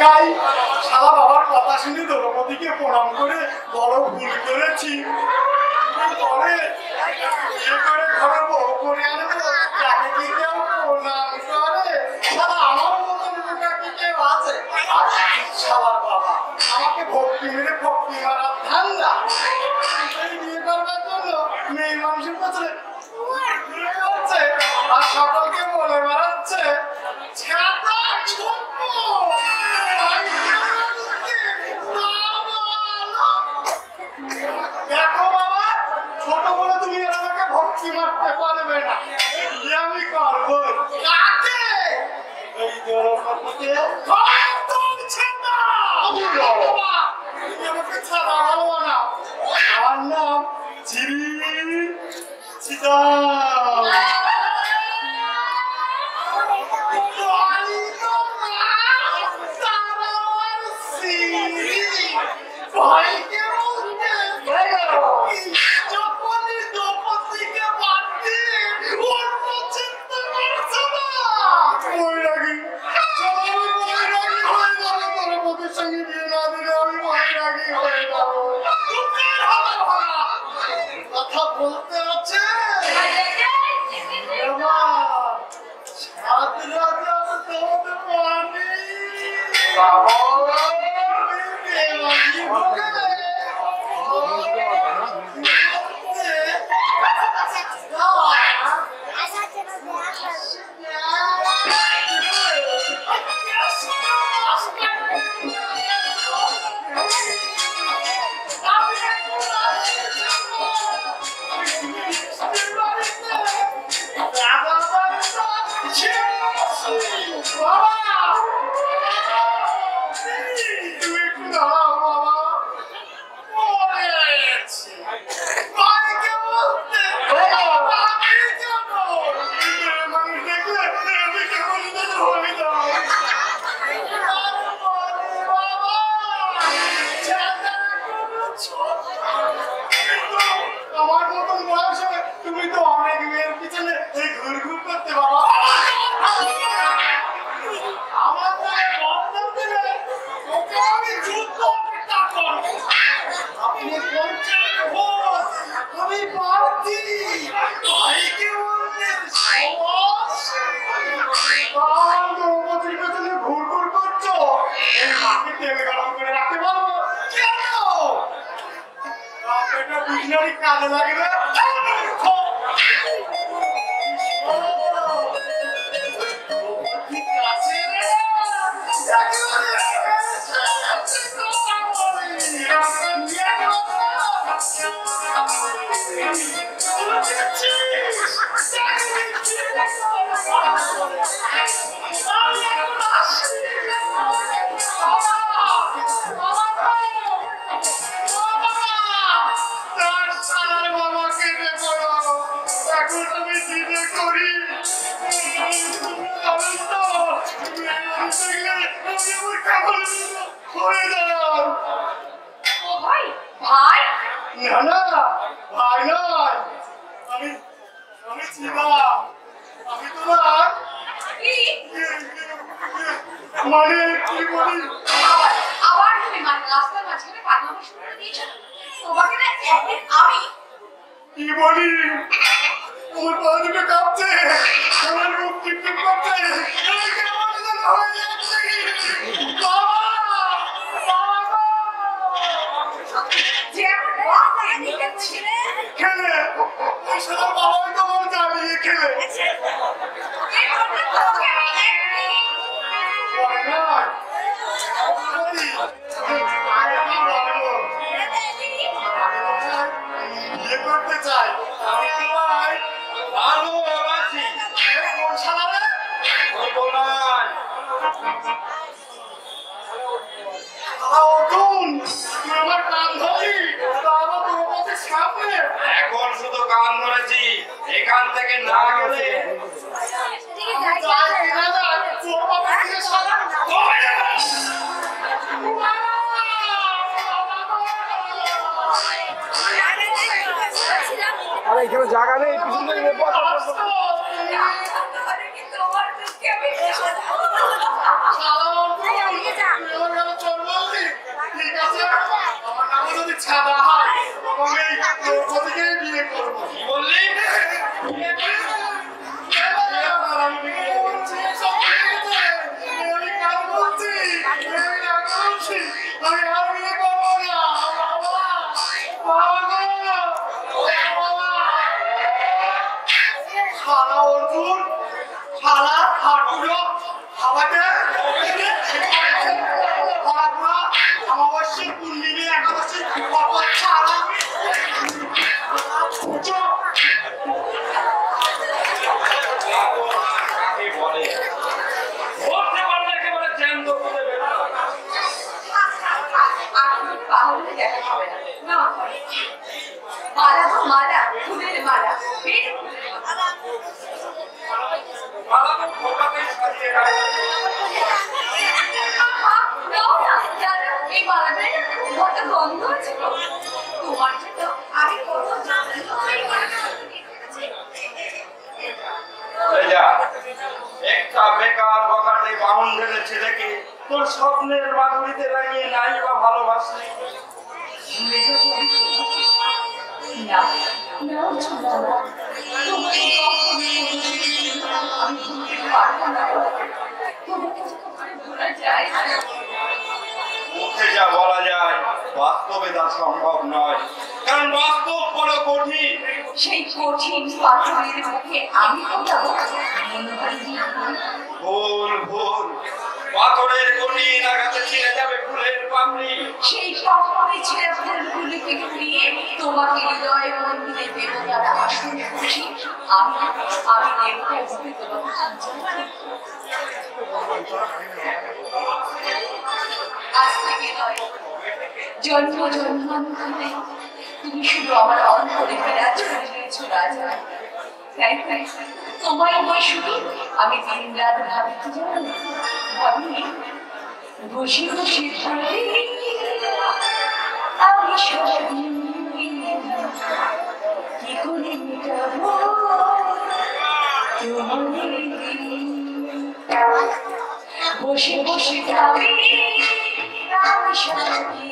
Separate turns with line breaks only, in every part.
খাই। শালা বাবার কথা শুনে দ্রৌপদীকে প্রণাম করে বড় ভুল করেছি। পরে বিয়ে করে ঘরে বউ করে আনবো, তাকে কি কেউ প্রণাম করে? শালা আমার মতন লোকা কি কেউ আছে? আর শালার বাবা আমাকে ভক্তি মেরে ভক্তি মারার ধান্দা। এই বিয়ে করবার জন্য মেয়ে মানুষের পেছনে করছে আর সকলকে বলে বেড়াচ্ছে ছাতা ছোট্ট। দেখো বাবা, ছোট বলে তুমি আমাকে ভক্তি মারতে পারবে না। আমি করবো কাকে? এই দ্রৌপদীকে একদম ছাতা। তুমি আমাকে ছাতা ভালো না। আমার নাম চিরি চিতা। কথা বলতে আছে আমার মতন বয়স হবে, তুমি তো অনেক মেয়ের পিছনে এই ঘুরঘুর করতে বাবা। আমার বন্ধন দিলে ওকে আমি যুদ্ধ করবো। আপনি পঞ্চায়েত ভোট, আমি প্রার্থী। ভাইকে বলতেন দ্রৌপদীর পেছনে ঘুরঘুর করছো, এই মাকে তেলে গরম করে রাখতে পারবো কেন? এটা বুঝনারই কাজে লাগবে। ভাই নয়, আমি ছিলাম। আমি তোমার মানে কি বলি,
আবার তুমি মানে রাস্তার মাঝখানে পাগলামি শুরু করে দিয়েছো। তোমাকে না একদিন আমি
কি বলি, আমার পা দুটো কাঁপছে, আমার মুখ টিপটিপ করছে, আমি কেমন যেন হয়ে যাচ্ছে। বাবা
যে আমার বাবাকে দিতে ছিলে
খেলে সারা বাবাই তো আমার জ্বালিয়ে খেলে
এই জন্য তোমাকে আমি একদিন
বলে নয় বিয়ে করতে চাই। আমি তোমায় ভালোবাসি। কোন শালারে বলবো না। আমার কান ধরি সামনে
এখন শুধু কান ধরেছি, এখান থেকে না গেলে
আরে এখানে জায়গা নেই, পিছনে
তোমার দুঃখে আমি
শালা অর্জুন শালা হাটুলো আমাকে অমাবস্যা পূর্ণিমে একাদশী কত শালা
মালা মালা ফুলের মালা এই মালাটা কত গন্ধ আছে তোমার জন্য আমি কত
একটা বেকার বকাটে বাউন্ডারের ছেলেকে তোর স্বপ্নের মাধুরীতে লাগিয়ে নাই বা ভালোবাসলি।
না না চলো না তুমি আমি ভুলতে পারবো না তোমাকে ভুলা যায়
মুখে যা বলা যায় বাস্তবে তা সম্ভব নয়, কারণ বাস্তব বড় কঠিন।
সেই কঠিন পাথরের মুখে আমি কোথাও মনে হয়
ভুল ভুল পাথরের কঠিন আঘাতে ছিঁড়ে যাবে ফুলের পাপড়ি।
সেই পাপড়ি ছিঁড়ে ফুলগুলিকে ঘুরিয়ে তোমাকে হৃদয়ে মন্দিরে দেবতারা আসন খুশি আমি আমি দেবতায় ভূমি তোমাকে আজ থেকে নয় জন্ম জন্মান্তরে তুমি শুধু আমার অন্তরে বিরাজ করে রয়েছো রাজা। তাই তাই তোমায় নিয়ে শুধু আমি দিন রাত ভাবি ভাবি বসে বসে ভাবি আমি সবই কি করে মেটাবো তোমার বসে বসে ভাবি আমি সবই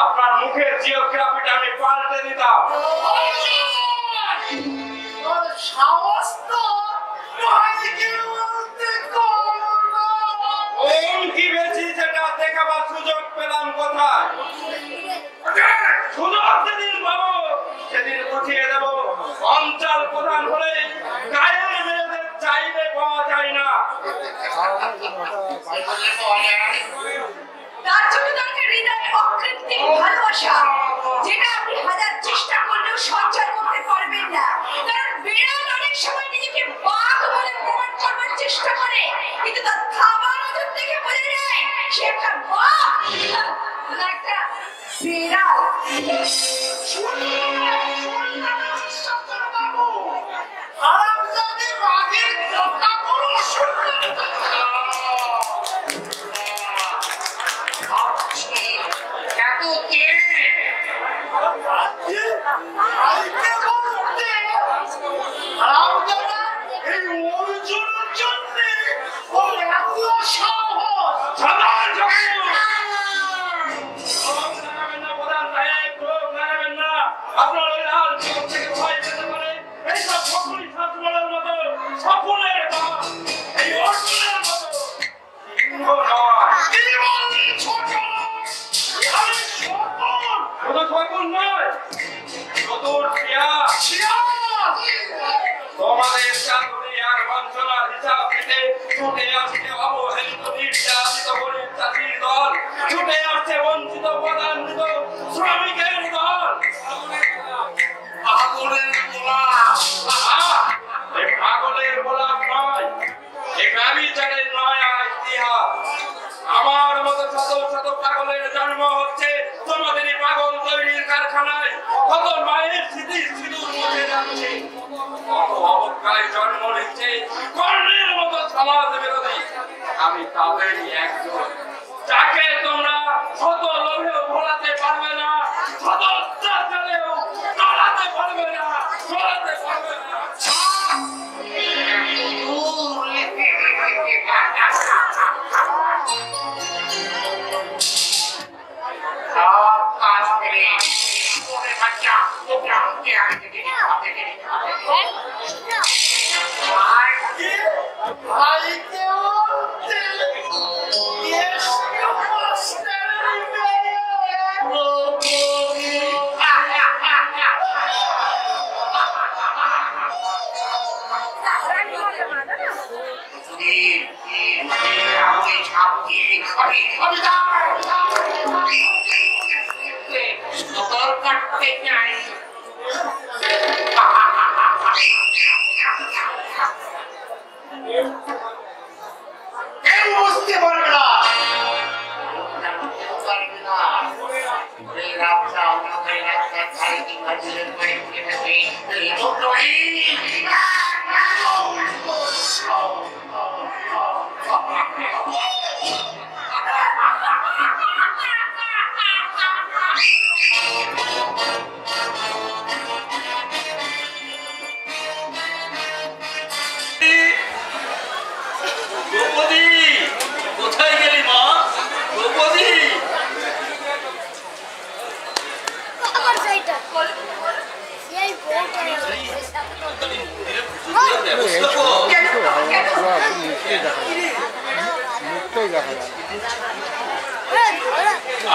আপনার মুখের জিওগ্রাফিটা আমি পাল্টে দিতাম। কি বেশি সেটা দেখাবার সুযোগ পেলাম কোথায়? সুযোগ যেদিন পাবো সেদিন উঠিয়ে দেব। অঞ্চল প্রধান হলে গায়ের মেয়েদের চাইলে পাওয়া
তার জন্য দরকার হৃদয়ে অকৃত্রিম ভালোবাসা, যেটা আপনি হাজার চেষ্টা করলেও সঞ্চয় করতে পারবেন না। কারণ বিড়াল অনেক সময় নিজেকে বাঘ বলে প্রমাণ করবার চেষ্টা করে, কিন্তু তার থাবা নজর দেখে বোঝা যায় সে একটা বাঘ না একটা বিড়াল।
তোমাদের চাকরি আর বঞ্চনার হিসাব দিতে ছুটে আসছে অবহেলিত নির্যাতিত গরিব চাষির দল, ছুটে আসছে বঞ্চিত প্রধান্বিত শ্রমিকের দল। পাগলের গোলাপ নয়, এ ব্যভিচারের নয়া ইতিহাস। আমার মতো শত শত পাগলের জন্ম হচ্ছে তোমাদেরই পাগল তৈরির কারখানায়। কত মায়ের স্মৃতি সিঁদুর মুছে যাচ্ছে, কত অবজ্ঞায় জন্ম নিচ্ছে কর্ণের মতো সমাজ বিরোধী। আমি তাদেরই একজন, যাকে তোমরা শত লোভেও ভোলাতে পারবে না, শত অত্যাচারেও টলাতে পারবে না, টলাতে পারবে না।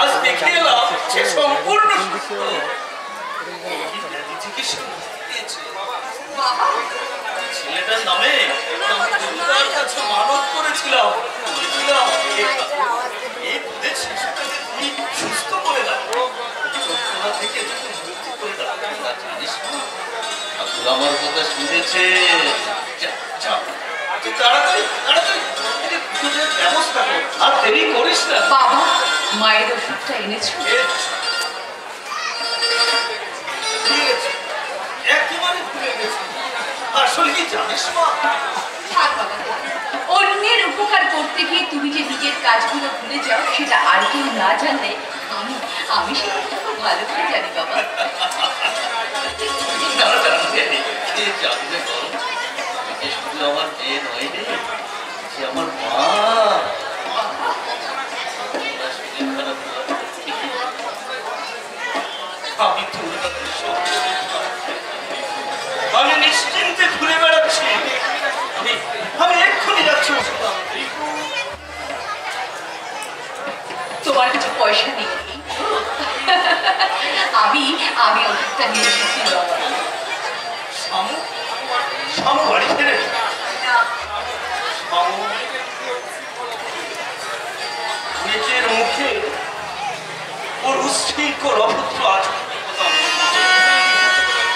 আজ দেখে এলাম সে সম্পূর্ণ ছেলেটার নামে তার কাছে মানত করেছিলাম, এই দুধের শিশুটাকে তুমি সুস্থ করে দাও, যন্ত্রণা থেকে মুক্তি করে দাও। জানিস আমার কথা শুনেছে, তাড়াতাড়ি তাড়াতাড়ি ব্যবস্থা কর, আর দেরি করিস না।
বাবা, মায়ের ওষুধটা এনেছো?
একেবারে ভুলে গেছি। আসলে কি জানিস মা,
থাক বাবা, অন্যের উপকার করতে গিয়ে তুমি যে নিজের কাজগুলো ভুলে যাও সেটা আর কেউ না জানলে আমি সেটা খুব ভালো করে জানি বাবা।
শুধু আমার মেয়ে নয় রে, সে আমার মা। আমি নিশ্চিন্তে ঘুরে বেড়াচ্ছি, আমি এক্ষুনি যাচ্ছি।
তোমার কিছু পয়সা নেই? আমি ওষুধটা নিয়ে এসেছি বাবা।
শামু বাড়ি ছেড়ে শিকড় অভদ্র আচরণ,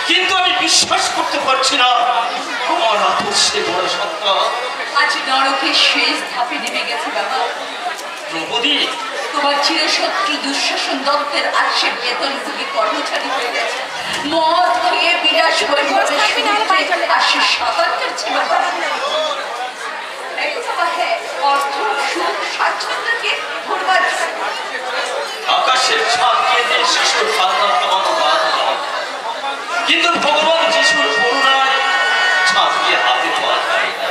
কিন্তু আমি বিশ্বাস করতে পারছি না আমার আদর্শে বড় সত্তা
আজ নরকের শেষ ধাপে নেমে গেছে বাবা।
দ্রৌপদী,
তোমার চিরশত্রু দুঃশাসন দত্তের আসে বেতনভোগী কর্মচারী হয়ে গেছে। মদ খেয়ে বিরাট বৈভবে আসে সাঁতার কাটছে বাবা। অর্থ সুখ স্বাচ্ছন্দ্যকে ভরবার
আকাশের ছাদকে দিয়ে শিশুর কান্না থামানো বাদ দাও, কিন্তু ভগবান যিশুর করুণায় ছাদকে হাতে পাওয়া যায় না।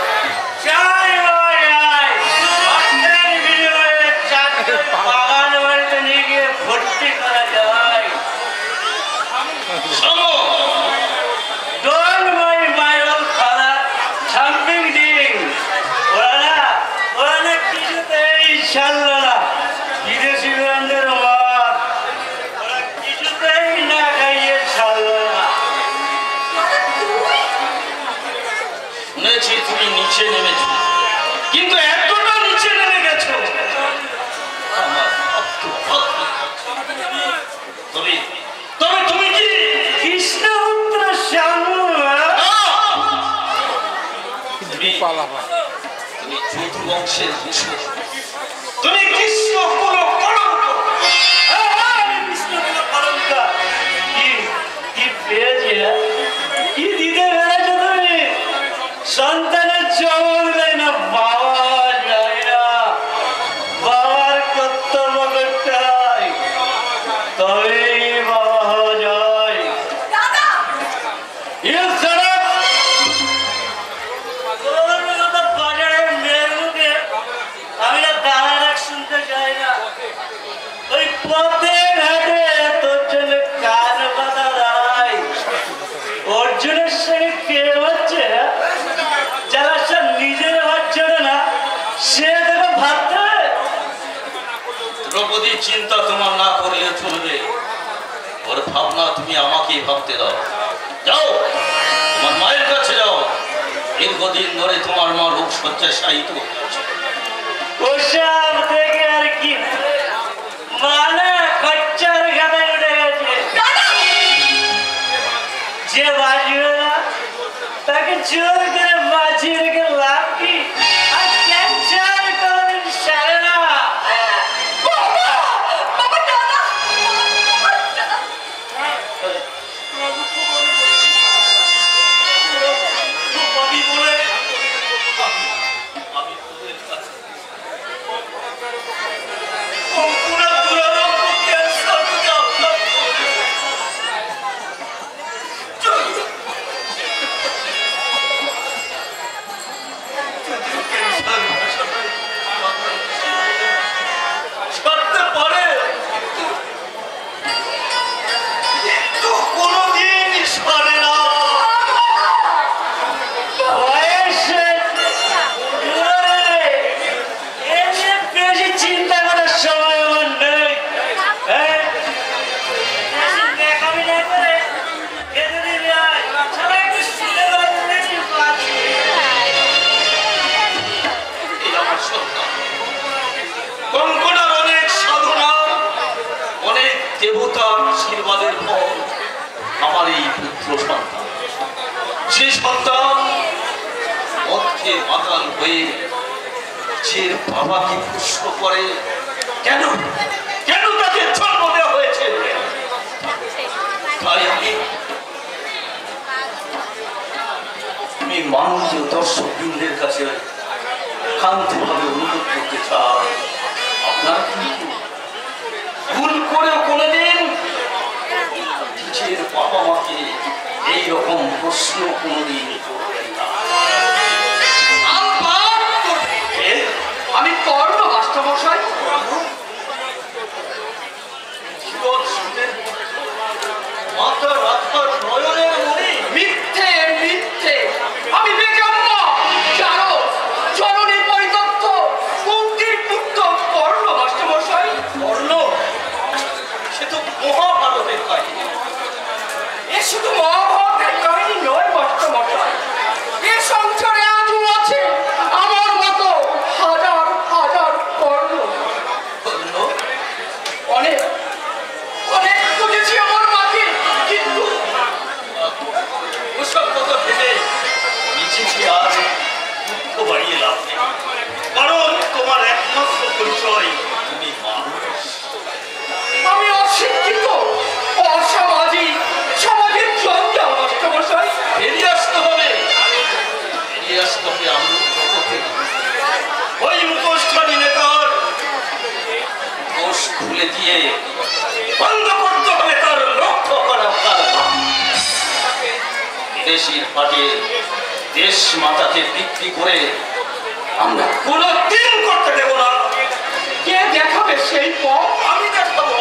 শুনেছি তুমি নিচে নেমেছ, কিন্তু এতটা নিচে নেমে গেছো তবে তবে তুমি কি কৃষ্ণপুত্র তুমি চৌধু বংশের শিশু, তুমি কৃষ্ণ পুরো কলঙ্ক। কৃষ্ণপুর কলঙ্ক কি পেয়েছে, কি দিতে পেরেছো তুমি? সন্তানের জন্ম দেয় না, বাবা যায় না, বাবার কর্তব্য করতে হয়, তবে বাবা হওয়া যায়। বাজারের মেয়ের মুখে আমি দাঁড়া শুনতে চাই না। ওই পথে ঘাটে তোর জন্য কান পাতা দাঁড়ায়, অর্জুনের সঙ্গে কে হচ্ছে যারা সব নিজের ভাবছে না সে দেখো ভাবতে। দ্রৌপদীর চিন্তা তোমার না করলে চলবে, ওর ভাবনা তুমি আমাকেই ভাবতে দাও। যাও তোমার মায়ের কাছে যাও, দীর্ঘদিন ধরে তোমার মা রোগ শয্যায় শায়িত হচ্ছে। ওসব থেকে আর কি মানে খরচার গাদায় উঠে গেছে, যে বাঁচবে না তাকে জোর করে বাঁচিয়ে রেখে লাভ কি? আর ক্যান্সার কোনদিন সারে না। দেবতার আশীর্বাদের পর আমার এই পুত্র সন্তান, যে সন্তান মধ্যে মাতাল হয়ে যে বাবাকে প্রশ্ন করে কেন কেন তাকে জন্ম দেওয়া হয়েছে, তাই আমি মাননীয় দর্শকবৃন্দের কাছে শান্তভাবে অনুরোধ করতে চাই, আপনারা কিন্তু ভুল করে কোনোদিন নিজের বাবা মাকে এইরকম প্রশ্ন কোনোদিন করবেন না।
আমি কর্ণ মাস্টারমশাই।
মাতা রাধার নয়নের মণি।
মিথ্যে মিথ্যে, আমি বেজন্ম জানো জননী পরিতত্ত্ব কুন্তির পুত্র কর্ণ মাস্টারমশাই।
কর্ণ, সে তো মহাভারতের কাহিনী।
এ শুধু মহাভারতের কাহিনী নয় মাস্টারমশাই,
কারণ তোমার একমাত্র পরিচয় তুমি মানুষ।
আমি অশিক্ষিত, অসামাজিক, সমাজের জঞ্জাল মাস্টারমশাই।
বেরিয়ে আসতে হবে, বেরিয়ে আসতে হবে আমরূপ জগতে। ওই মুখোশধারী নেতার দোষ খুলে দিয়ে বন্ধ করতে হবে তার লক্ষ্য করা কারবার। বিদেশির পাটে দেশ মাতাকে বিক্রি করে আমরা কোনোদিন করতে দেব না।
কে দেখাবে সেই পথ?
আমি দেখাবো,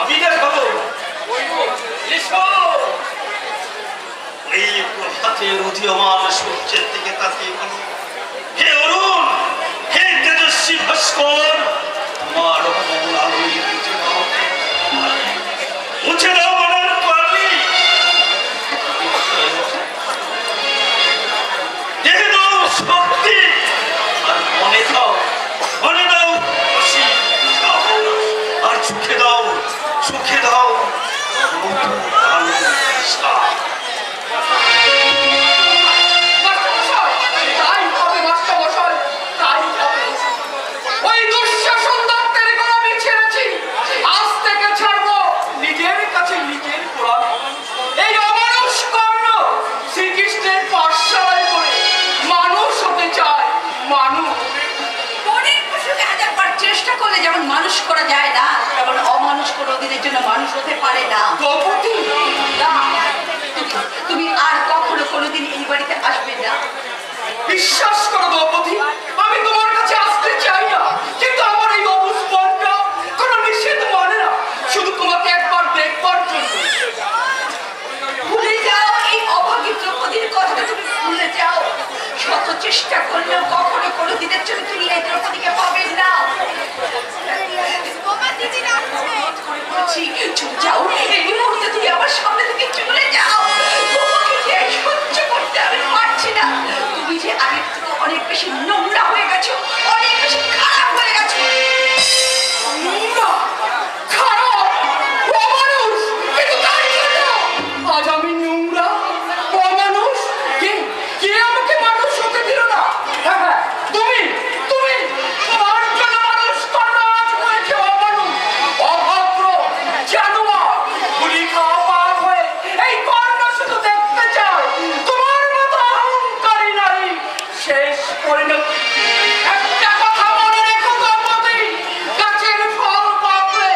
আমি দেখাবো। এসো, এই প্রভাতের উদীয়মান সূর্যের দিকে তাকিয়ে বলো, হে অরুণ, হে তেজস্বী ভাস্কর, তোমার মন আলোয় মুছে দাও, মুছে দাও মনের পানি। দেহে দাও শক্তি, আর মনে দাও খুশি, আর চোখে দাও নতুন আলোর আশা।
মাস্টারমশাই, তাই হবে মাস্টারমশাই, তাই হবে। ওই দুঃশাসন দপ্তরে করে আমি ছেড়েছি, আজ থেকে ছাড়বো নিজের কাছে নিজের কোরআন। এই অমানুষ কর্ণ শ্রীকৃষ্ণের পাঠশালায় করে মানুষ হতে চায়, মানুষ।
মনের পশুকে হাজারবার চেষ্টা করলে যেমন মানুষ করা যায় না, তেমন অমানুষ কোনোদিনের জন্য মানুষ হতে পারে না।
দ্রৌপদী,
না, তুমি আর কখনো কোনোদিন এই বাড়িতে আসবে না।
বিশ্বাস করো দ্রৌপদী, আমি তোমার কাছে আসতে চাই না, কিন্তু আমার এই অবস্থানটা কোনো নিষেধ মানে না, শুধু তোমাকে একবার দেখবার জন্য।
ভুলে যাও এই অভাগী দ্রৌপদীর কথাটা, তুমি ভুলে যাও। শত চেষ্টা করলেও কখনো কোনোদিনের জন্য তুমি এই দ্রৌপদীকে পাবেন না। বলছি, চলে যাও, এই মুহূর্তে তুমি আমার সামনে থেকে চলে যাও। তোমাকে যে সহ্য করতে আমি পারছি না। তুমি যে আগের থেকে অনেক বেশি নোংরা হয়ে গেছো, অনেক বেশি খারাপ হয়ে গেছো।
নোংরা, খারাপ, অমানুষ, কিন্তু তার জন্য আজ আমি নোংরা, অমানুষ। কে আমাকে মানুষ হতে দিল না? হ্যাঁ, তুমি তোমার জন্য মানুষ কর্ণ আজ হয়েছে অমানুষ, অভদ্র, জানোয়ার, গুলি খাওয়া পার হয়ে এই কর্ণ শুধু দেখতে চায় তোমার মতো অহংকারী নারী শেষ পরিণতি। একটা কথা মনে রেখো দ্রৌপদী, গাছের ফল পাকলে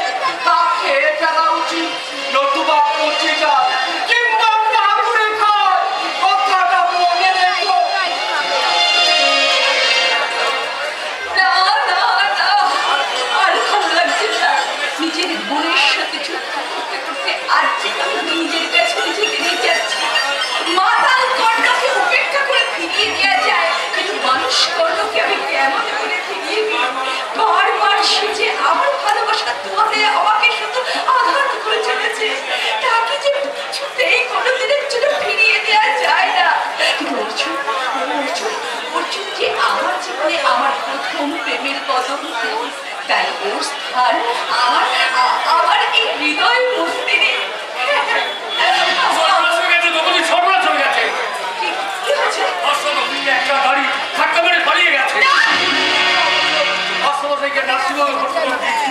তা খেয়ে ফেলা উচিত, নতুবা পচে যায় কিংবা পাকুড়ে খায়, কথাটা মনে রেখো।
না, না, না, আর ভালো লাগছে না। নিজের বোনের সাথে যুদ্ধ করতে করতে আর যেভাবে নিজের কাছে নিজেকে নিয়ে যাচ্ছি। মাতাল কর্ণকে উপেক্ষা করে ফিরিয়ে দেওয়া যায়, কিন্তু মানুষ কর্ণকে আমি কেমন করে ফিরিয়ে দিই? বারবার সে যে আমার ভালোবাসার তোয়ালে আমাকে শুধু আঘাত করে চলেছে, তাকে যে কিছুতেই কোনোদিনের জন্য ফিরিয়ে দেওয়া যায় না। কিন্তু অর্জুন যে আমার জীবনে আমার প্রথম প্রেমের কদম, তাই ওর স্থান আমার এই হৃদয় মন্দিরে। কি হয়েছে?
একটা গাড়ি ধাক্কা মেরে পালিয়ে গেছে। হাসপাতালে নার্সিংহোমে ভর্তি করে দিয়েছি।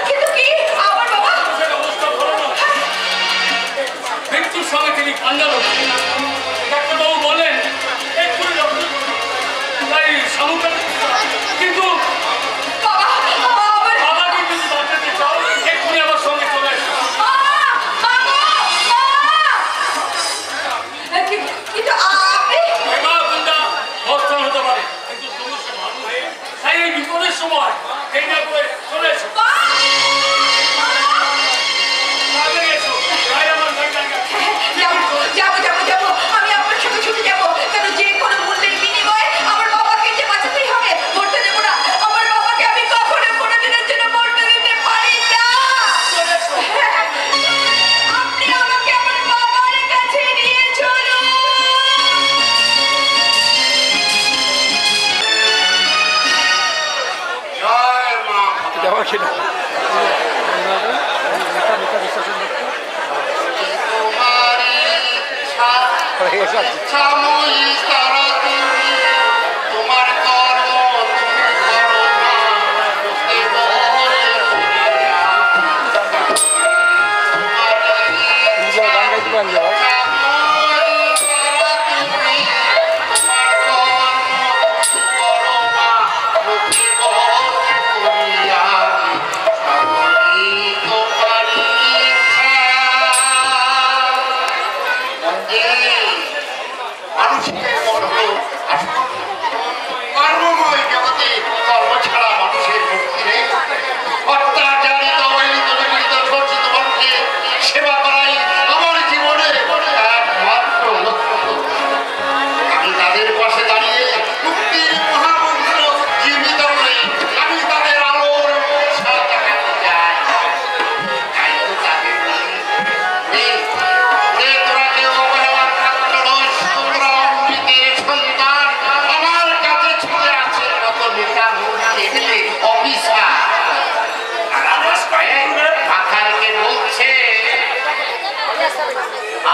কিন্তু কি আমার বাবা?
মৃত্যুর সঙ্গে তিনি কান্না করছেন। ডাক্তারবাবু বলেন এক্ষুনি রক্ত, তাই সামুদ্র, কিন্তু
বাবা, আমার
বাবাকে যদি বাঁচাতে চাও এক্ষুনি আমার সঙ্গে চলে এসো।
কিন্তু আপনি
এবার গুন্ডা অবস্থান হতে পারে, কিন্তু তুমি সে মানুষ, তাই এই বিপদের সময় এই না করে চলে এসো। তাড়াতাড়ি এসো, গাড়ি আমার গাড়ি
যাবো
সাময়িক তারা তুমি তোমার কর্ম তুমি করো না
গান গাইতে পারেন যাও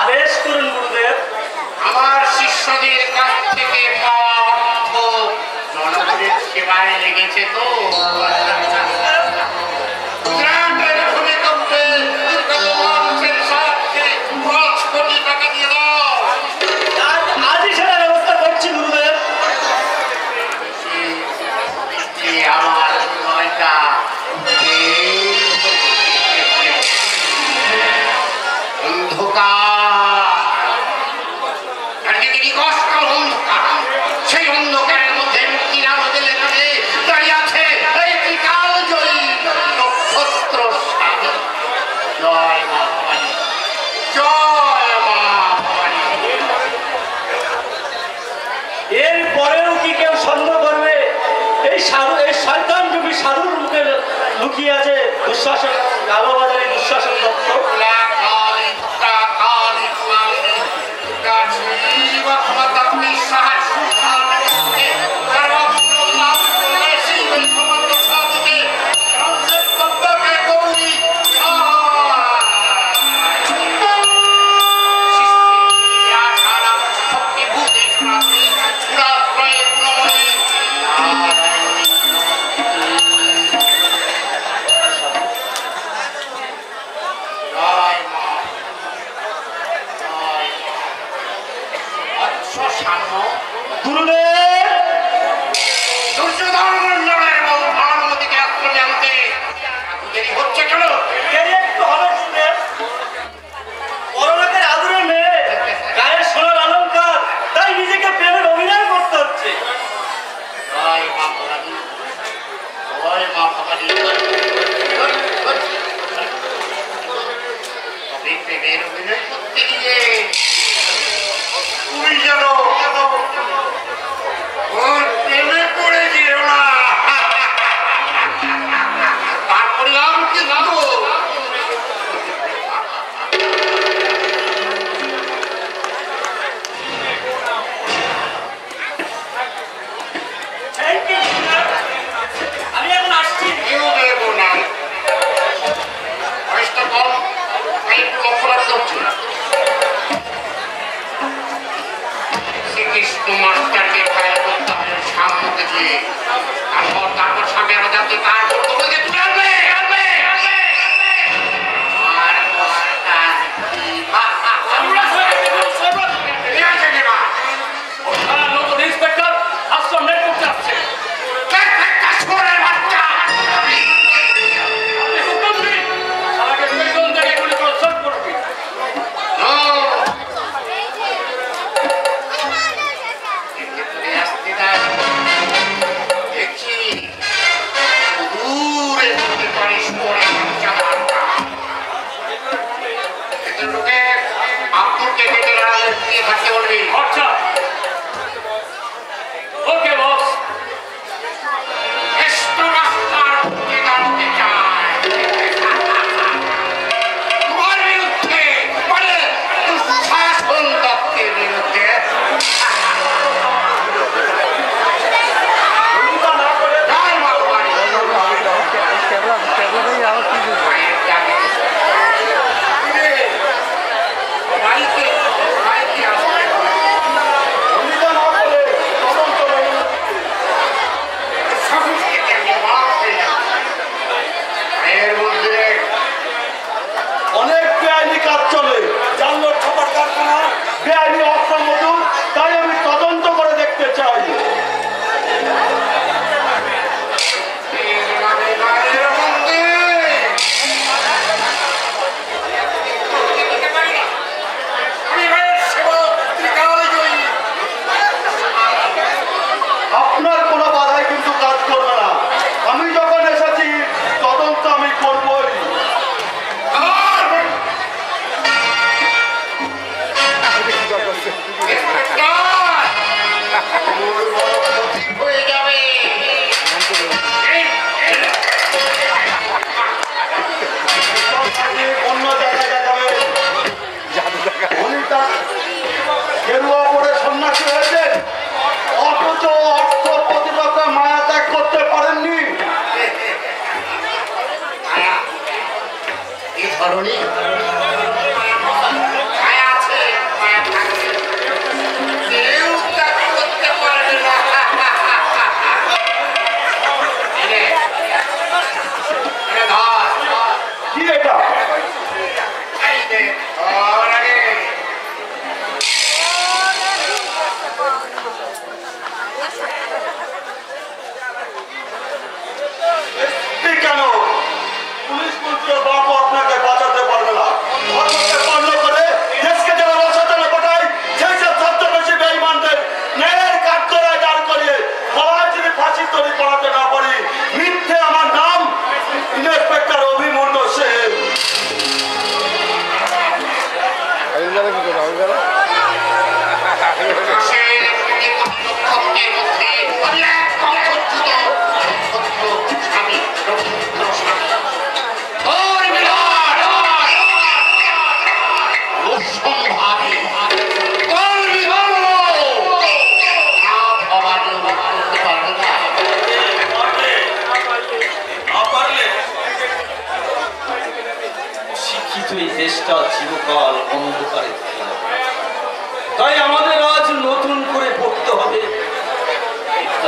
আদেশ করুন গুরুদেব।
আমার শিষ্যদের কাছ থেকে পাওয়া অর্থ জনগণের সেবায় লেগেছে তো
আজই সেটা ব্যবস্থা করছি গুরুদেব।
আমার নয়টা সেই অন্ধকারের মধ্যে মুক্তির আলোতে লেখাতে দাঁড়িয়ে আছে এই ত্রিকাল জয়ী নক্ষত্র স্বামী। জয় মা ভবানী, জয় মা ভবানী।
এর পরেও কি কেউ সন্দেহ করবে এই শয়তান যুগী সাধুর মুখে লুকিয়ে আছে দুঃশাসন, কালোবাজারি দুঃশাসন দত্ত।
দূরে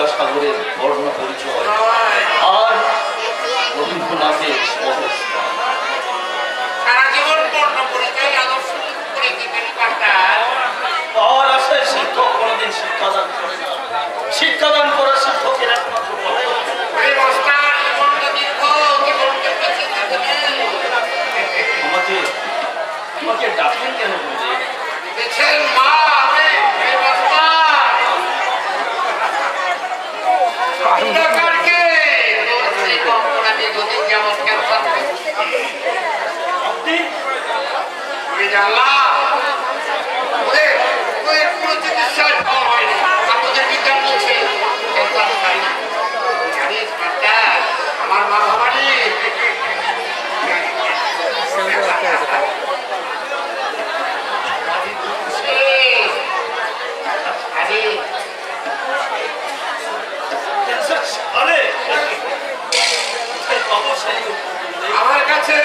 বিদ্যাসাগরের বর্ণ পরিচয় আর রবীন্দ্রনাথের সহজ
সারা জীবন বর্ণ পরিচয় আদর্শ করে দিবেন মাস্টার।
আর আশায় শিক্ষক কোনোদিন শিক্ষাদান করে না। শিক্ষাদান করা শিক্ষকের একমাত্র
ওরে মাস্টার, জীবনটা দীর্ঘ, জীবনকে বেঁচে থাকতে
আমাকে ডাকেন কেন বলতে?
দেখছেন মা, ওরে মাস্টার অন্ধকারকে তোর সেই কল্পনা দিয়ে যদি যেমন ক্যান্সার
আপনি
ওরে জানলা ওরে ওরে কোনো চিকিৎসার ফল হয়নি। আপনাদের বিজ্ঞান বলছে ক্যান্সার হয় না। জানিস মাস্টার, আমার মা ভাবানি আমার কাছে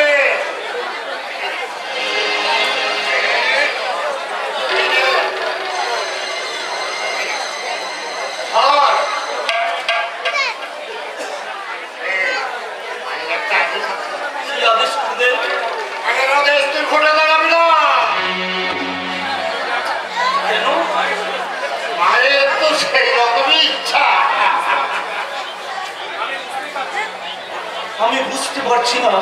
কি আদেশ করলেন?
ঘটে দাঁড়াবি না।
কেন?
মায়ের তো সেই রকমই ইচ্ছা।
আমি বুঝতে পারছি না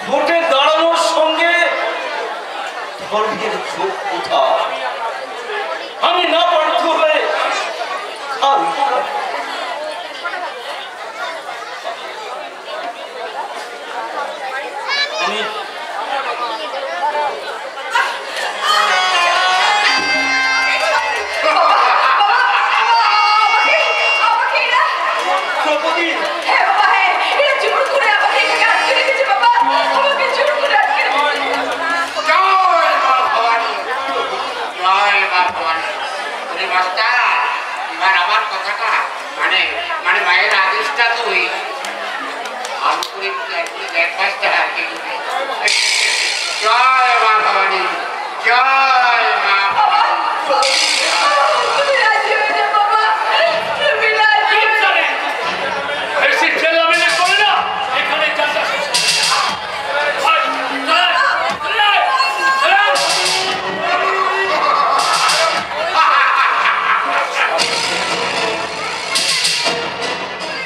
ভোটে দাঁড়ানোর সঙ্গে ধর্মের যোগ কোথায়। আমি না বাধ্য হয়ে আমি দ্রৌপদী
হ্যাঁ বাবা, হ্যাঁ, এরা জোর করে আমাকে এখানে আটকে রেখেছে বাবা, আমাকে জোর করে আটকে রেখেছে।
জয় মা ভবানী, জয় মা ভবানী। ওরে মাস্টার, এবার আমার কথাটা মানে মানে মায়ের আদেশটা তুই ভালো করে দেখ মাস্টার। জয় মা ভবানী, জয় মা ভবানী।
তুমি রাজি হয়ে যাও বাবা, তুমি রাজি হয়ে যাও।
বেশি ঠেলামেলা করে না, এখানে যাত্রা শেষ। ভাই,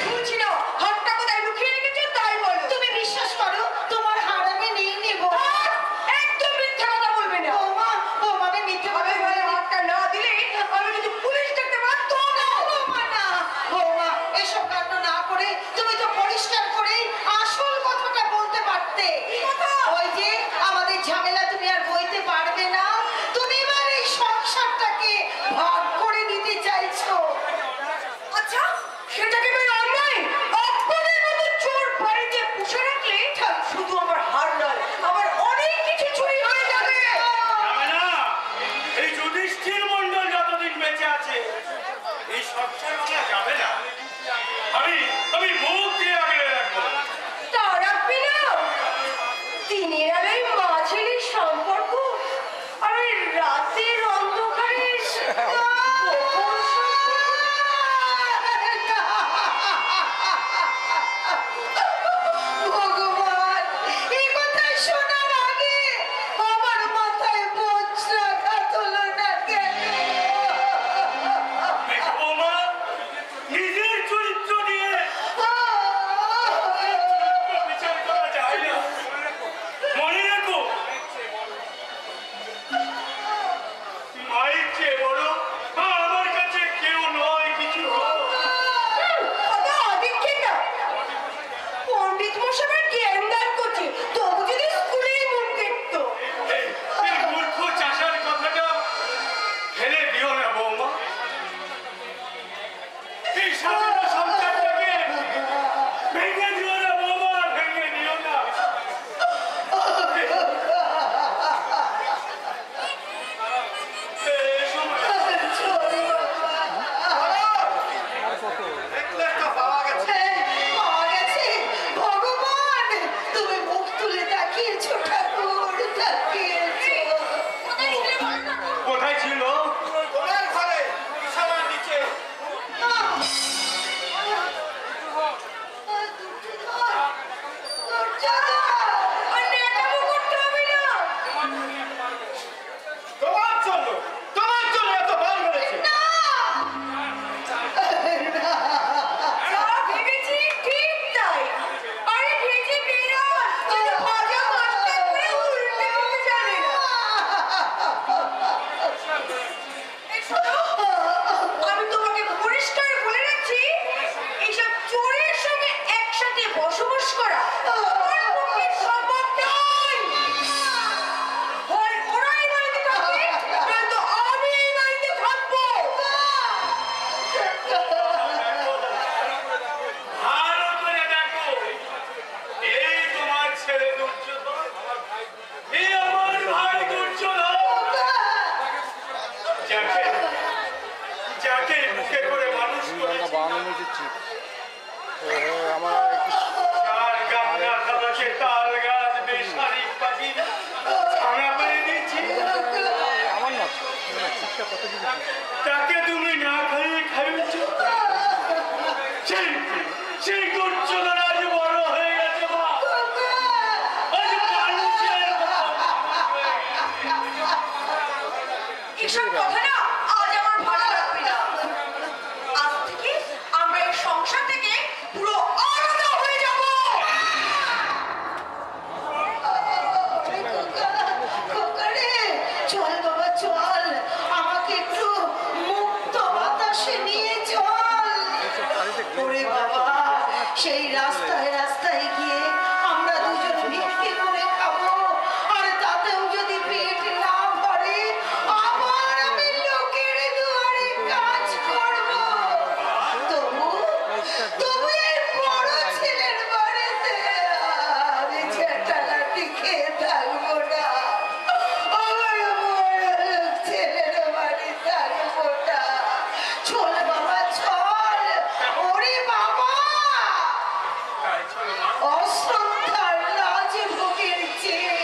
বলছিল হাতটা কোথায় লুকিয়ে রেখেছো তাই বলো।
তুমি বিশ্বাস করো, তোমার হার আমি নিয়ে নেব।
একদম মিথ্যা কথা বলবে না।
বৌমা, বৌমা, আমি মিথ্যে কথা
আমি বলে হাতটা না দিলে আমি কিন্তু পুলিশ ডাকতে বাধ্য হবো।
বৌমা না, বৌমা, এসব কাণ্ড না করে তুমি তো পরিষ্কার করেই আসল কথাটা বলতে পারতে। ওই যে আমাদের ঝামেলা তুমি আর বইতে পারবে না, তুমি এবার এই সংসারটাকে ভাগ করে নিতে চাইছো।
আচ্ছা, সেটাকে আমি অন্যায় আপনাদের মতো চোর বাড়িতে পুষে রাখলে শুধু আমার হার নয়, আমার অনেক কিছু চুরি হয়ে যাবে।
যাবে না। এই যুধিষ্ঠির মণ্ডল যতদিন বেঁচে আছে এই সংসার ভাঙা যাবে না। আমি মুখ দিয়ে আগলে রাখবো।
তা রাখবি না? দিনের আলোয় মা ছেলের সম্পর্ক আর ওই রাতের অন্ধকারে গোপন
ভগবান, এই কথা শোনার আগে আমার মাথায় বজ্রাঘাত হলো না কেন?
বৌমা, নিজের চরিত্র নিয়ে যাকে যাকে বুকে করে মানুষ করেছি
বানানো দিচ্ছি আমার
আর গান্না খাবাকে তাল গাছ বেশারিক পাখি ছানা পেরে দিচ্ছি
আমার না শিক্ষা কত দিন
তাকে তুমি না খাইয়ে খাইয়েছ সেই সেই দুর্যোধন আজ বড় হয়ে গেছে মা আজ মানুষের
এসব কথা না আজ আমার ভালো লাগবে না। আজ থেকে আমরা এই সংসার থেকে পুরো আলাদা হয়ে যাব।
চল বাবা চল, আমাকে একটু মুক্ত বাতাসে নিয়ে চল। ওরে বাবা, সেই রাস্তায় রাস্তায় গিয়ে আমরা দুজন ভিক্ষে করে খাবো, আর তাতেও যদি পেট না ভরে আবার আমি লোকের দুয়ারে কাজ করব। তবু তবু এই বড় ছেলের বাড়িতে আমি ছেটালাটি খেয়ে থাকবো না। আমার বড় লোক ছেলের বাড়ি থাকবো না। চল বাবা চল। ওরে বাবা, অশ্রদ্ধার রাজভোগের চেয়ে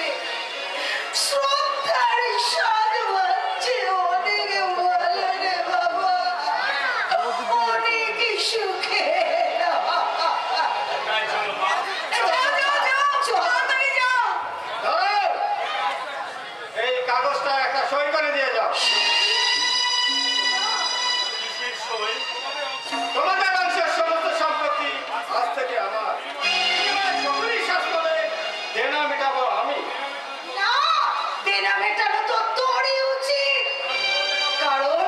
শ্রদ্ধার স্বাদ হচ্ছে অনেক ভালো রে বাবা, অনেক সুখে।
এই কাগজটা একটা সই করে দিয়ে যাও। কিসের সই? তোমাদের বংশের সমস্ত সম্পত্তি আজ থেকে আমার। সকলেই শাসনে দেনা মেটাবো আমি।
না, দেনা মেটানো তো তোরই উচিত, কারণ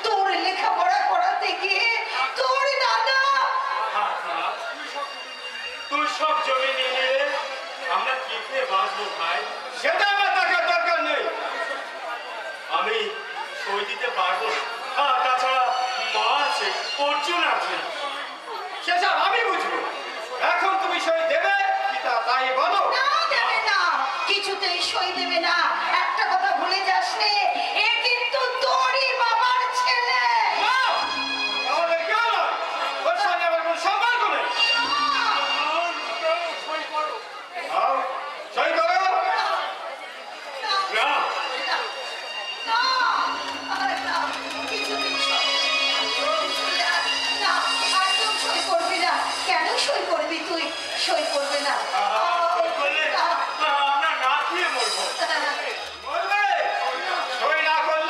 তোর লেখাপড়া করাতে গিয়ে তোর দাদা
তুই সব জমি নিয়ে নিলে আমরা কি খেয়ে বাঁচবো ভাই? সেটা আমার দেখার দরকার নেই। আমি সই দিতে পারবো না। আর তাছাড়া মা আছে, অর্জুন আছে, সেসব আমি বুঝবো। এখন তুমি সই দেবে কি তা তাই বলো।
না দেবে না, কিছুতেই সই দেবে না। একটা কথা ভুলে যাস নে, এ কিন্তু তোরই বাবার ছেলে।
আমাদের কেউ নয়, ওর সঙ্গে আমার কোনো সম্পর্ক নেই। আও, সই করো। না,
না, কিছুতেই সই না, একদম সই করবি না। কেন সই করবি তুই? সই করবে না।
সই করলে আমরা না খেয়ে মরবো। বলবে সই না করলে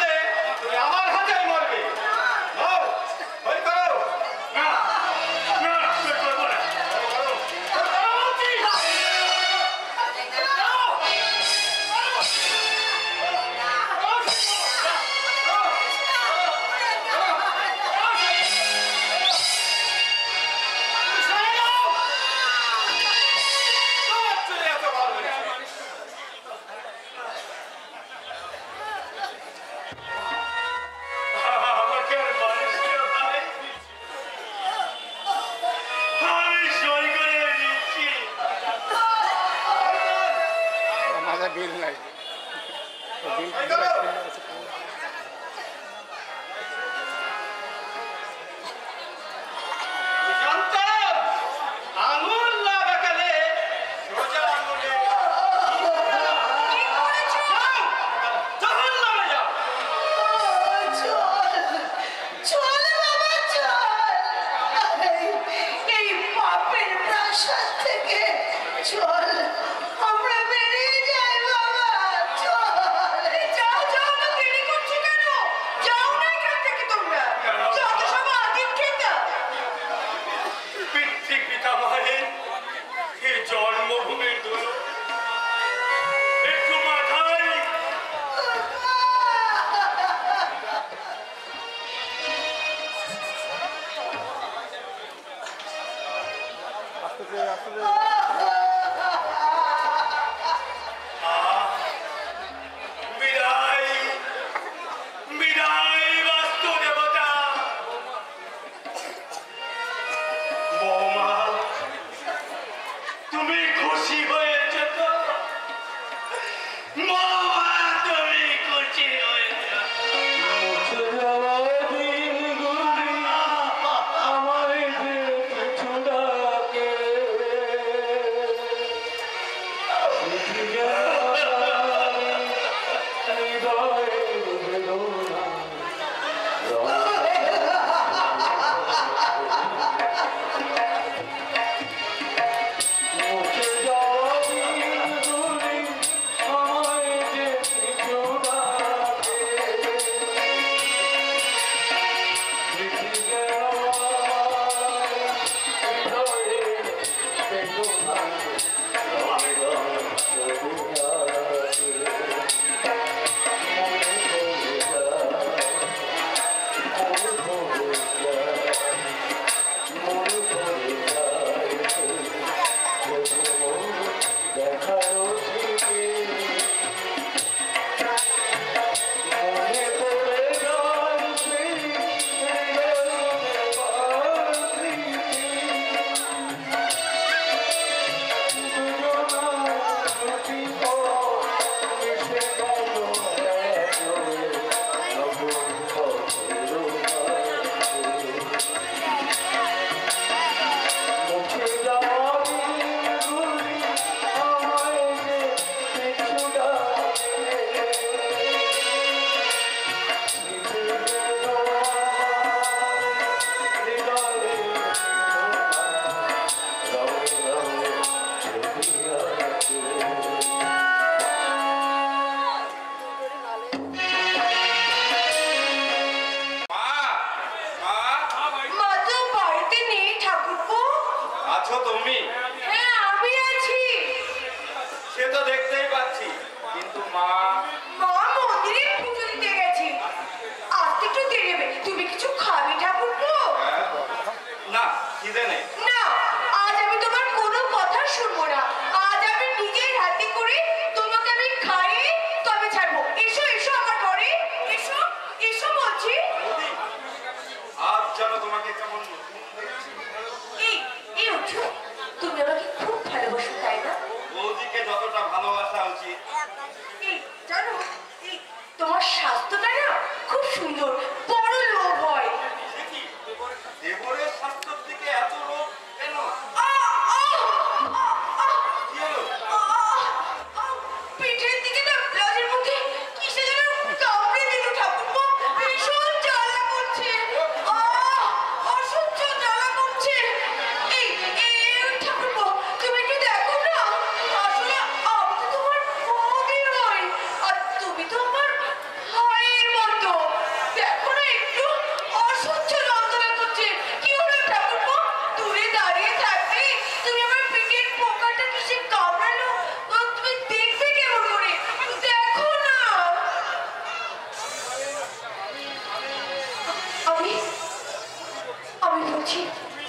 বলছি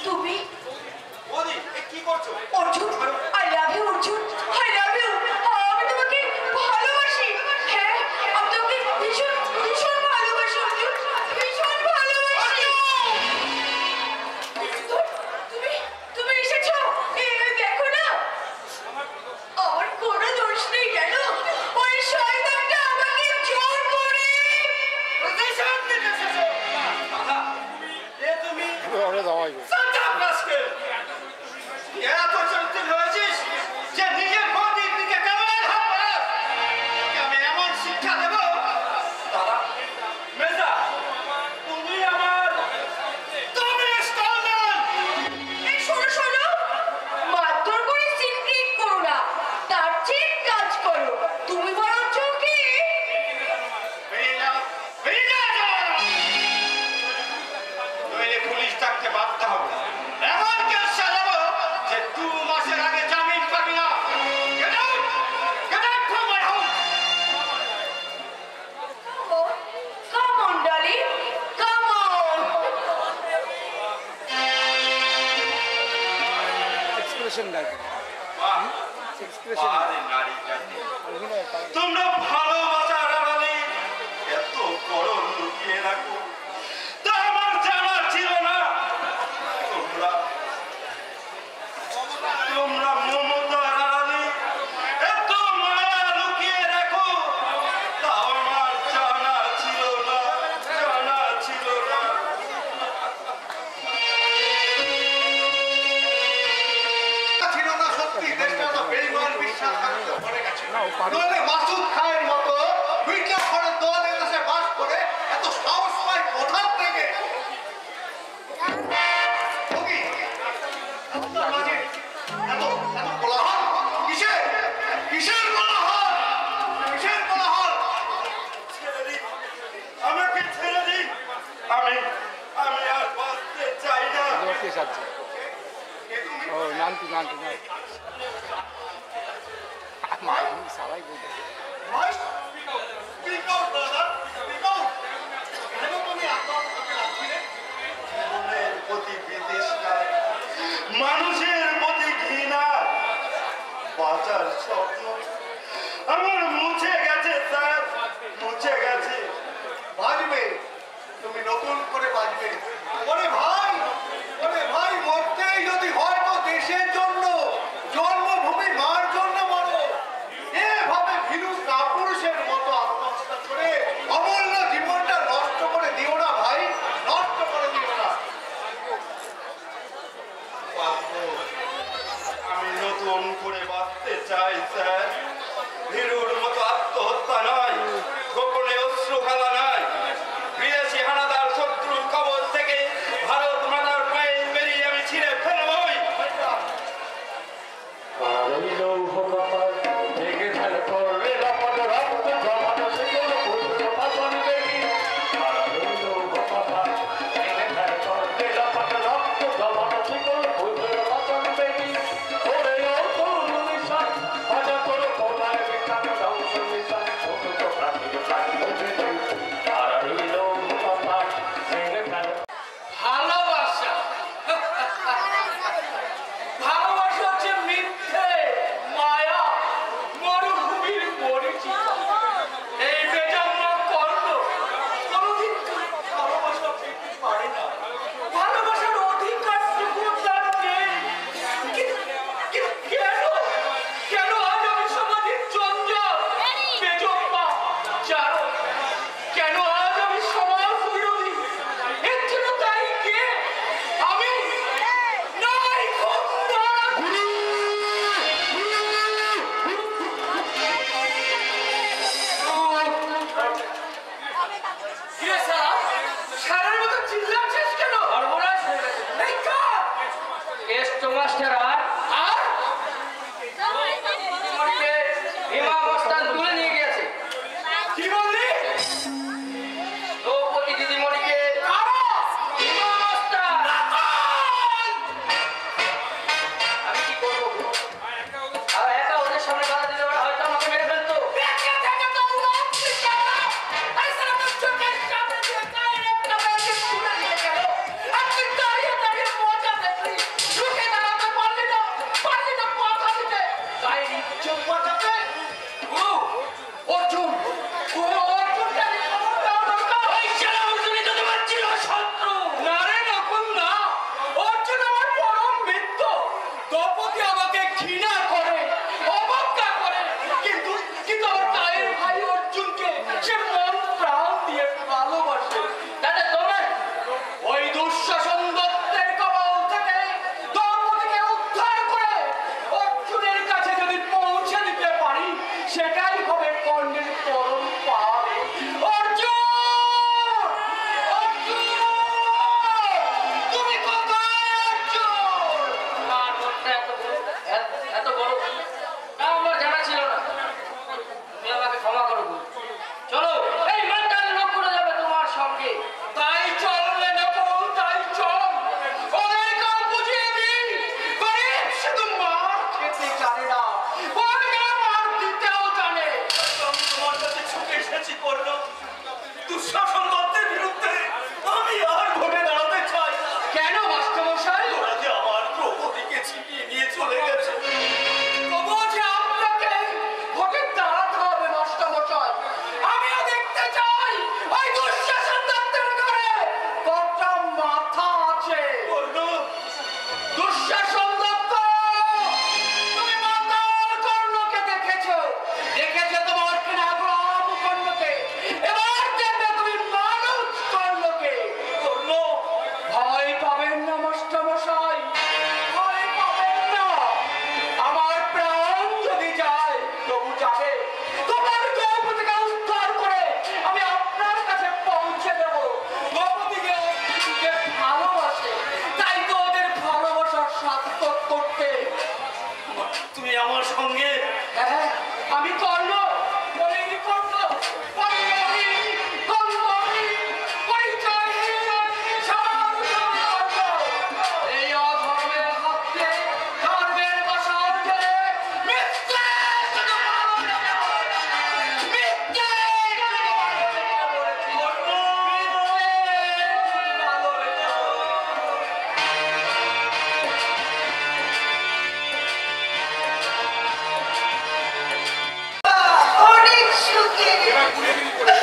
তুমি
বৌদি কি করছো?
Arjun, I love you Arjun, I love you. আমি তোমাকে ভালোবাসি। হ্যাঁ, আমি তোমাকে ভীষণ ভীষণ ভালোবাসি অর্জুন, ভীষণ ভালোবাসি। তুমি তুমি এসেছো? দেখো না, আমার কোনো দোষ নেই জানো। ওই শয়তানটা আমাকে জোর করে
দাদা তুমি
ওরে দাওয়াই
এত চরিত্র হয়েছিস যে নিজের বৌদির দিকে কেমন হাত বাড়াস? আমি এমন শিক্ষা দেব। দাদা মেজা তুমি আমার তুমি স্টলম্যান।
এই শোনো শোনো, মারধর করে সিন ক্রিয়েট করো না, তার চেয়ে কাজ করো। তুমি বরঞ্চ কি
নইলে পুলিশ ডাকতে বাধ্য হবে। এমন কেস সাজাবো যে 2 মাসের আগে জামিন পাবি না। Get out! Get out from my house!
Come on, darling. Come on.
Expression দেয়
বাহ,
এক্সপ্রেশন
আরে নারী জাতি।
অভিনয় পারে
তোমরা ভালোবাসার আড়ালে এত গরম লুকিয়ে রাখো, তা আমার জানা ছিল না। তোমরা মমতার আড়ালে এত মায়া লুকিয়ে রাখো, তা আমার জানা ছিল না, জানা ছিল না। ছিল না সত্যি, দেশটা তো বেঈমান বিশ্বাস থাকতো পড়ে গেছে।
না ও পারে
নইলে মাসুদ খানের মতো মির্জাফরের দল এদেশে বাস করে এত সাহস পায় কোথার থেকে? ভোগী, আপনার মাঝে এত এত কোলাহল কিসের? কিসের কোলাহল? কিসের কোলাহল? ছেড়ে দিন, আমাকে ছেড়ে দিন। আমি আমি আর বাঁচতে চাই না।
কে সাজছে ও নানটি নানটি না সবাই বলতে
ভাই, speak out, brother, speak out. কেন তুমি আত্মহত্যা করছিলে? জীবনের প্রতি বিতৃষ্ণা, মানুষের প্রতি ঘৃণা, বাঁচার স্বপ্ন আমার মুছে গেছে স্যার, মুছে গেছে। বাঁচবে, তুমি নতুন করে বাঁচবে। ওরে ভাই, মরতেই যদি হয় তো দেশের জন্য, জন্মভূমি মার জন্য মরো। এভাবে ভীরু কাপুরুষের মতো আত্মহত্যা করে অমূল্য জীবন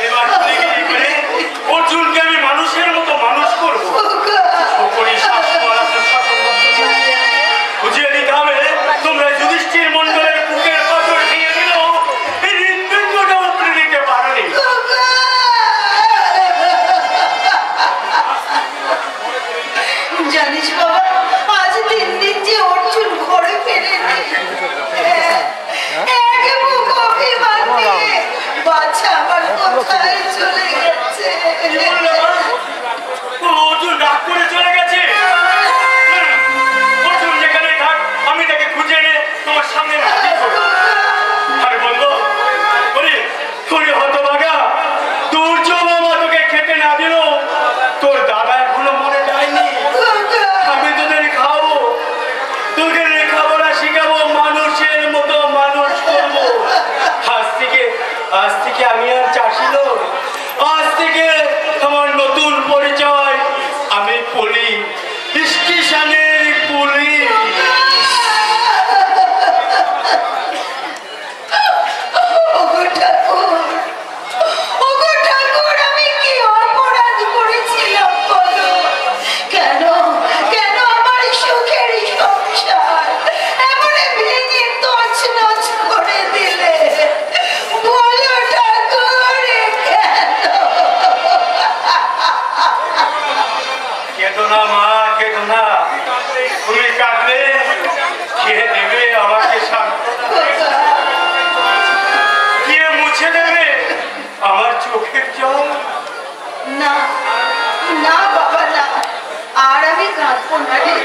এবার গুলিগিরি করে অর্জুনকে আমি মানুষের মতো মানুষ করবো। সকলেই শাসমরা শাসন বুঝিয়ে দিতে হবে। তোমরা যুধিষ্ঠির মণ্ডলের বুকের পাথর ভেঙে দিল, এই হৃদপিণ্ডটা উপরে দিতে পারোনি।
জানিস বাবা, আজ 3 দিন যে অর্জুন ঘরে ফেরেনি, এক বুক অভিমান নিয়ে বাচ্চা আমার কোথায় চলে গেছে।
অর্জুন রাগ করে চলে গেছে। অর্জুন যেখানে থাক আমি তাকে খুঁজে এনে তোমার সামনে হাজির করবো। আর বলবো, ওরে হতভাগা, তোর যে মামা তোকে খেতে না দিল, তোর দাদা এখনো মনে যায়নি। আমি তোদের খাবো, তোকে লেখাপড়া শিখাবো, মানুষের মতো মানুষ করবো। আজ থেকে আমি আর চাষি লোক, আজ থেকে আমার নতুন পরিচয়, আমি পুলি, স্টেশনের পুলি।
ওগো ঠাকুর, আমি কি অপরাধ করেছিলাম বলো? কেন আমার সুখের সংসার এমন ভেঙে তছনছ করে দিলে? বলো ঠাকুর,
কেঁদো না মা, কেঁদো না। তুমি কাঁদলে কে দেবে আমাকে সান্ত্বনা? কে মুছে দেবে আমার চোখের জল?
না না বাবা, না, আর আমি কাঁদবো না রে,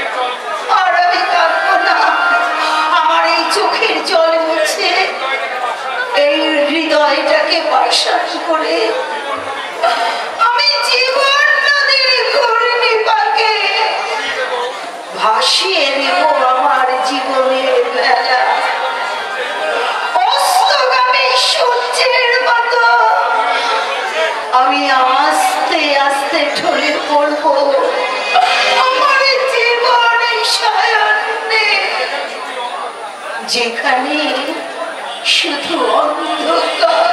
আর আমি কাঁদবো না। আমার এই চোখের জল মুছে এই হৃদয়টাকে পাষাণ করে আমি জীবন নদীর ঘূর্ণিপাকে ভাসিয়ে নেব আমার জীবনের বেলা। অস্তগামী সূর্যের মতো আমি আস্তে আস্তে ঢলে পড়বো আমার জীবনের সায়ান্নে, যেখানে শুধু অন্ধকার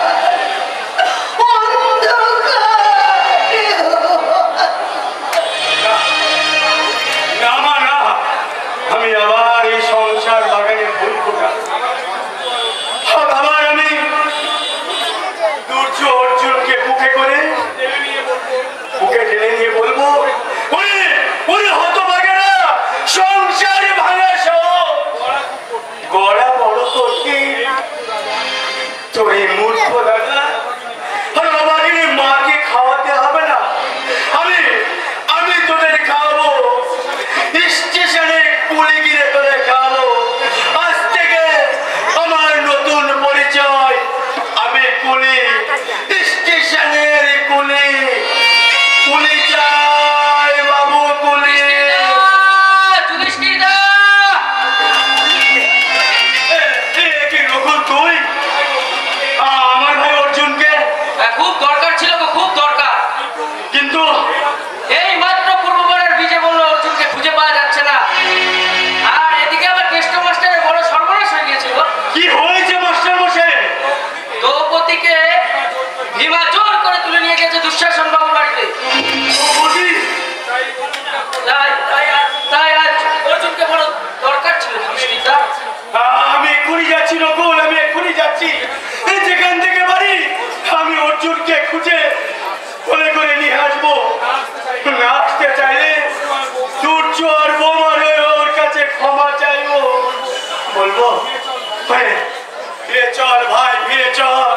না মা, না, আমি আবার এই সংসার বাগানে ফুল ফোটাবো। আবার আমি দুর্য অর্জুনকে বুকে টেনে নিয়ে বলবো, ওরে হতভাগেরা, সংসারে ভাঙা সব গড়া বড় করতে তোর এই মূর্খ দাদা। আর আমাকে মাকে খাওয়াতে হবে না, আমি তোদের খাওয়াবো, স্টেশনে পুলি গিরে তোদের খাওয়াবো। আজ থেকে আমার নতুন পরিচয়, আমি কুলি, স্টেশনের কুলি। কুলি চাই বাবু, কুলি। কি রকম তুই আমার ভাই অর্জুনকে?
খুব দরকার ছিল, খুব দরকার,
কিন্তু
এই মাত্র পূর্ববারের বিজে বললো অর্জুনকে খুঁজে পাওয়া যাচ্ছে না। আর এদিকে আবার কেষ্ট মাস্টারের বড় সর্বনাশ হয়ে গিয়েছিল।
কি হয়েছে মাস্টার মশাই?
দ্রৌপদীকে ভীমা জোর করে তুলে নিয়ে গেছে দুঃশাসন বাবুর বাড়িতে। তাই আজ অর্জুনকে বড় দরকার ছিল।
আমি এক্ষুনি যাচ্ছি নকুল, আমি এক্ষুনি যাচ্ছি। যেখান থেকে বাড়ি আমি অর্জুনকে খুঁজে কোলে করে নিয়ে আসবো। না আসতে চাইলে সূর্য আর বোমার হয়ে ওর কাছে ক্ষমা চাইবো। বলবো, ফিরে চল ভাই, ফিরে চল,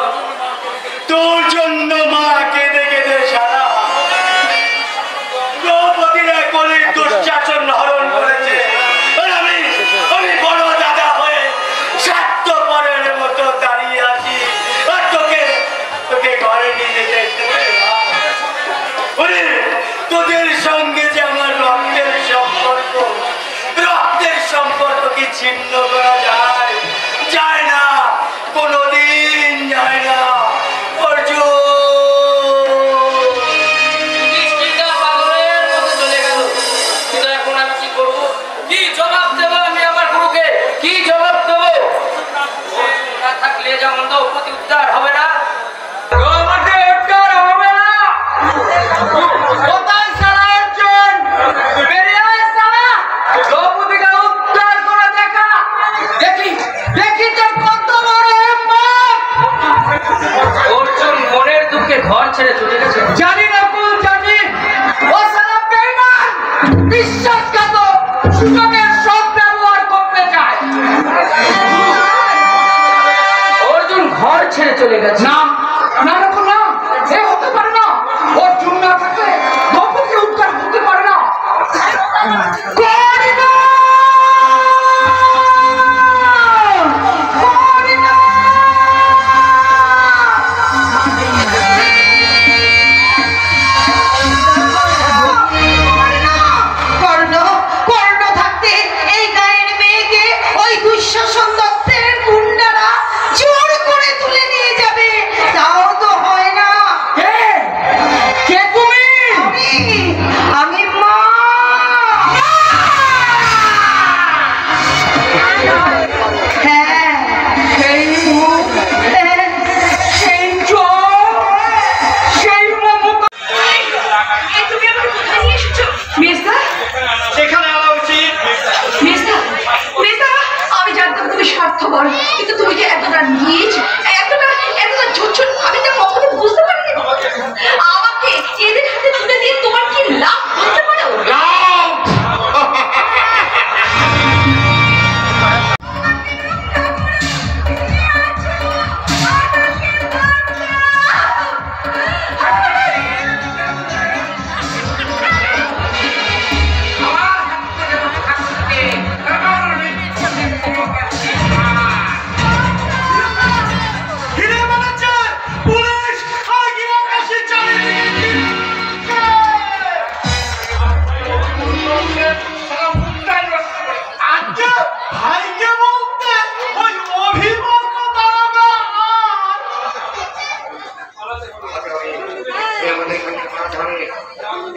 তোর জন্য মা কেঁদে কেঁদে সারা। দ্রৌপদীরা কোলে দুঃশাসন হরণ করেছে, আমি বড় দাদা হয়ে স্বার্থপরের মতো দাঁড়িয়ে আছি। আর তোকে ঘরে নিয়ে যেতে তোদের সঙ্গে যে আমার রক্তের সম্পর্ক কি ছিন্ন করা যায় না, কোনোদিন যায় না।
থাকলে যেমন দ্রৌপদী উদ্ধার হবে না।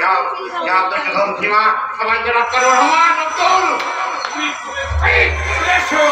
যাও যাও দুর্যোধন সীমা সবাইকে রক্ষা করো রহমান আব্দুল এসো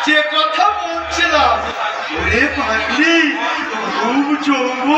যে কথা বলছিলাম ওরে পাগলি খুব জম্বু